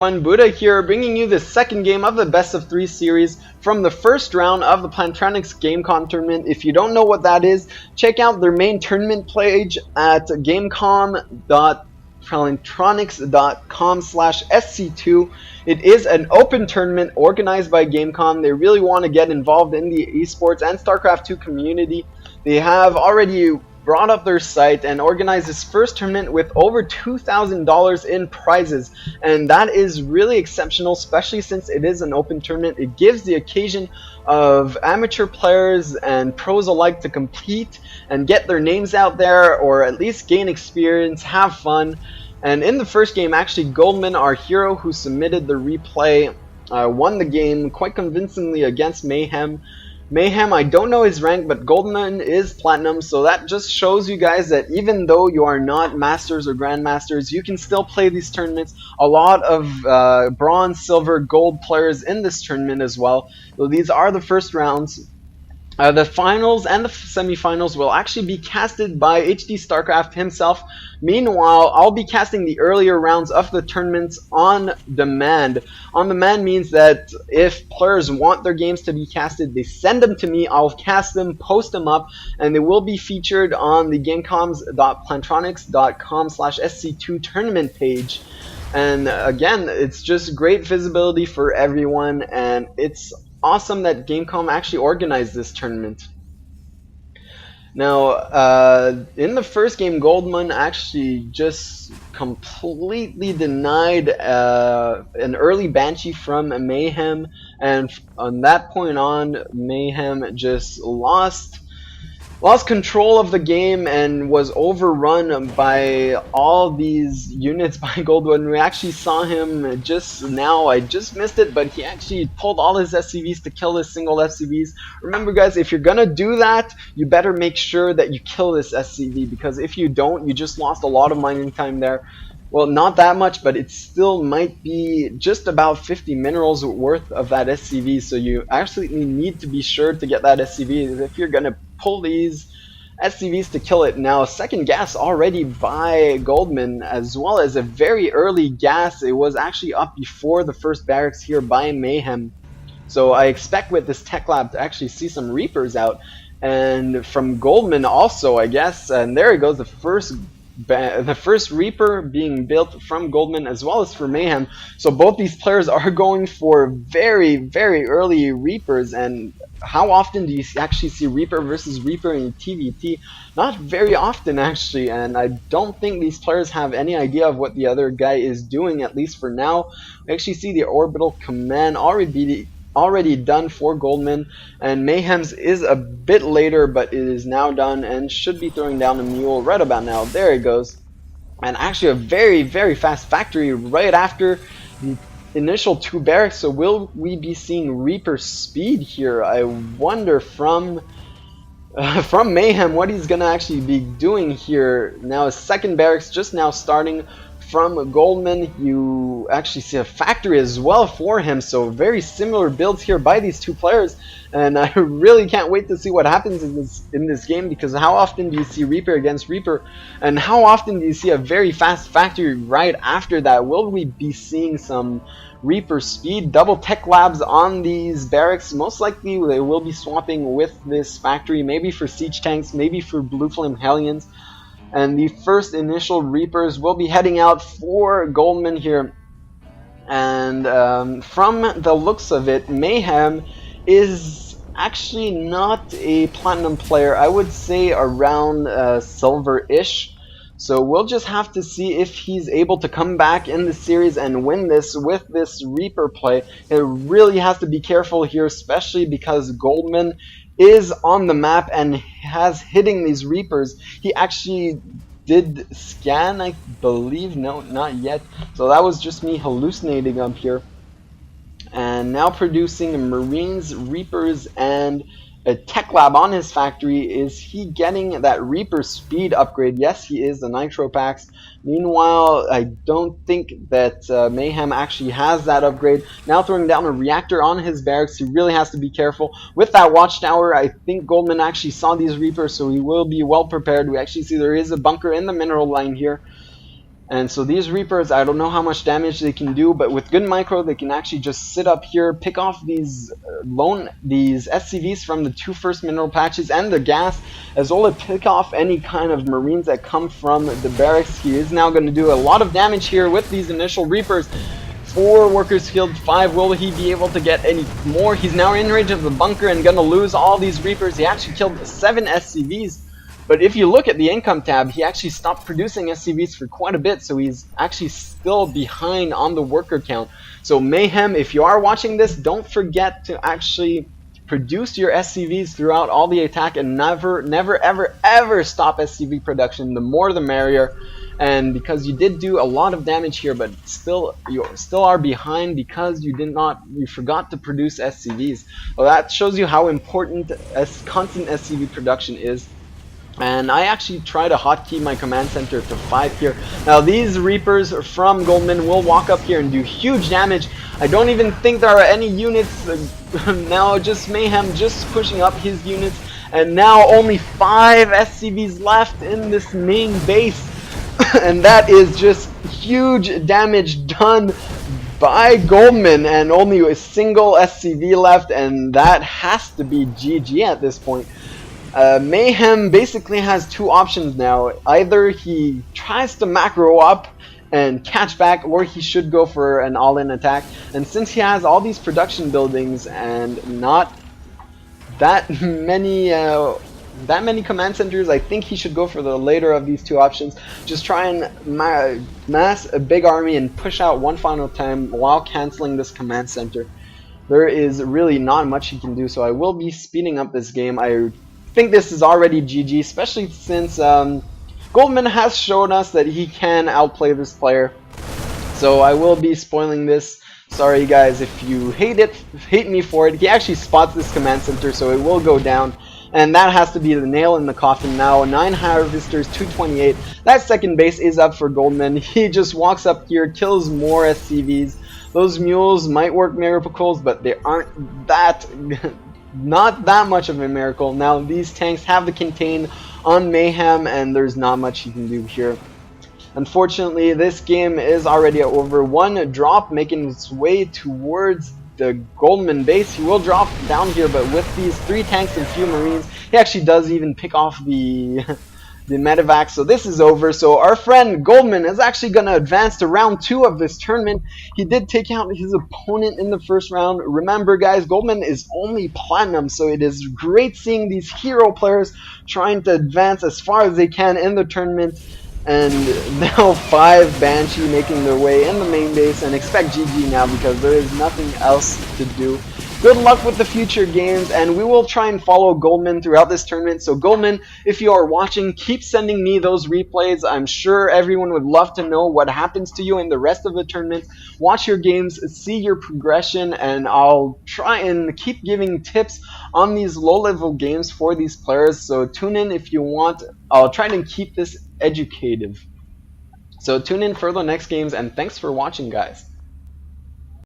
Buddha here, bringing you the second game of the best of 3 series from the first round of the Plantronics Gamecom tournament. If you don't know what that is, check out their main tournament page at gamecom.plantronics.com/sc2. It is an open tournament organized by Gamecom. They really want to get involved in the esports and Starcraft 2 community. They have already brought up their site and organized this first tournament with over $2,000 in prizes, and that is really exceptional, especially since it is an open tournament. It gives the occasion of amateur players and pros alike to compete and get their names out there, or at least gain experience, have fun. And in the first game, actually, Goldmon, our hero who submitted the replay, won the game quite convincingly against Mayhem. Mayhem, I don't know his rank, but Goldmon is Platinum, so that just shows you guys that even though you are not Masters or Grandmasters, you can still play these tournaments. A lot of Bronze, Silver, Gold players in this tournament as well. So these are the first rounds. The finals and the semifinals will actually be casted by HD Starcraft himself. Meanwhile, I'll be casting the earlier rounds of the tournaments on demand. On demand means that if players want their games to be casted, they send them to me, I'll cast them, post them up, and they will be featured on the gamecoms.plantronics.com/sc2 tournament page. And again, it's just great visibility for everyone, and it's awesome that Gamecom actually organized this tournament. Now, in the first game, Goldmon actually just completely denied an early Banshee from Mayhem, and on that point on, Mayhem just lost control of the game and was overrun by all these units by Goldmon. We actually saw him just now. I just missed it, but he actually pulled all his SCVs to kill his single SCVs. Remember guys, if you're gonna do that, you better make sure that you kill this SCV, because if you don't, you just lost a lot of mining time there. Well, not that much, but it still might be just about 50 minerals worth of that SCV, so you absolutely need to be sure to get that SCV if you're gonna pull these SCVs to kill it. Now, second gas already by Goldmon, as well as a very early gas. It was actually up before the first barracks here by Mayhem. So I expect with this tech lab to actually see some Reapers out. And from Goldmon also, I guess, and there it goes, the first Reaper being built from Goldmon as well as for Mayhem. So both these players are going for very, very early Reapers. And how often do you actually see Reaper versus Reaper in TvT? Not very often actually, and I don't think these players have any idea of what the other guy is doing, at least for now. We actually see the orbital command already done for Goldmon, and Mayhem's is a bit later, but it is now done and should be throwing down a mule right about now. There it goes. And actually a very, very fast factory right after the initial 2 barracks. So will we be seeing Reaper speed here? I wonder from Mayhem what he's gonna actually be doing here. Now his second barracks just now starting. From Goldmon, you actually see a factory as well for him, so very similar builds here by these two players, and I really can't wait to see what happens in this game, because how often do you see Reaper against Reaper, and how often do you see a very fast factory right after that? Will we be seeing some Reaper speed? Double tech labs on these barracks, most likely they will be swapping with this factory, maybe for siege tanks, maybe for blue flame Hellions. And the first initial Reapers will be heading out for Goldmon here. And from the looks of it, Mayhem is actually not a platinum player. I would say around silver-ish. So we'll just have to see if he's able to come back in the series and win this with this Reaper play. It really has to be careful here, especially because Goldmon is on the map and has hitting these Reapers. He actually did scan, I believe. No, not yet. So that was just me hallucinating up here. And now producing Marines, Reapers, and a tech lab on his factory. Is he getting that Reaper speed upgrade? Yes, he is, the Nitro packs. Meanwhile, I don't think that Mayhem actually has that upgrade. Now throwing down a reactor on his barracks. He really has to be careful. With that watchtower, I think Goldmon actually saw these Reapers, so he will be well prepared. We actually see there is a bunker in the mineral line here. And so these Reapers, I don't know how much damage they can do, but with good micro, they can actually just sit up here, pick off these these SCVs from the 2 first mineral patches and the gas, as well as pick off any kind of Marines that come from the barracks. He is now going to do a lot of damage here with these initial Reapers. 4 workers killed, 5. Will he be able to get any more? He's now in range of the bunker and going to lose all these Reapers. He actually killed 7 SCVs. But if you look at the income tab, he actually stopped producing SCVs for quite a bit, so he's actually still behind on the worker count. So Mayhem, if you are watching this, don't forget to actually produce your SCVs throughout all the attack, and never, ever, ever stop SCV production. The more the merrier. And because you did do a lot of damage here, but you still are behind because you forgot to produce SCVs. Well, that shows you how important constant SCV production is. And I actually try to hotkey my command center to 5 here. Now these Reapers from Goldmon will walk up here and do huge damage. I don't even think there are any units now, just Mayhem just pushing up his units. And now only 5 SCVs left in this main base. And that is just huge damage done by Goldmon, and only a single SCV left, and that has to be GG at this point. Mayhem basically has 2 options now. Either he tries to macro up and catch back, or he should go for an all-in attack. And since he has all these production buildings and not that many command centers, I think he should go for the later of these 2 options. Just try and mass a big army and push out one final time while canceling this command center. There is really not much he can do, so I will be speeding up this game. I think this is already GG, especially since Goldmon has shown us that he can outplay this player. So I will be spoiling this. Sorry guys if you hate me for it. He actually spots this command center, so it will go down. And that has to be the nail in the coffin now. 9 harvesters, 228. That second base is up for Goldmon. He just walks up here, kills more SCVs. Those mules might work miracles, but they aren't that not that much of a miracle. Now these tanks have the contain on Mayhem, and there's not much he can do here. Unfortunately, this game is already over. 1 drop making its way towards the Goldmon base. He will drop down here, but with these 3 tanks and few Marines, he actually does even pick off the medevac. So this is over. So our friend Goldmon is actually going to advance to round 2 of this tournament. He did take out his opponent in the first round. Remember guys, Goldmon is only platinum, so it is great seeing these hero players trying to advance as far as they can in the tournament. And now 5 Banshee making their way in the main base, and expect GG now because there is nothing else to do. Good luck with the future games, and we will try and follow Goldmon throughout this tournament. So Goldmon, if you are watching, keep sending me those replays. I'm sure everyone would love to know what happens to you in the rest of the tournament. Watch your games, see your progression, and I'll try and keep giving tips on these low-level games for these players. So tune in if you want. I'll try to keep this educative. So tune in for the next games, and thanks for watching guys.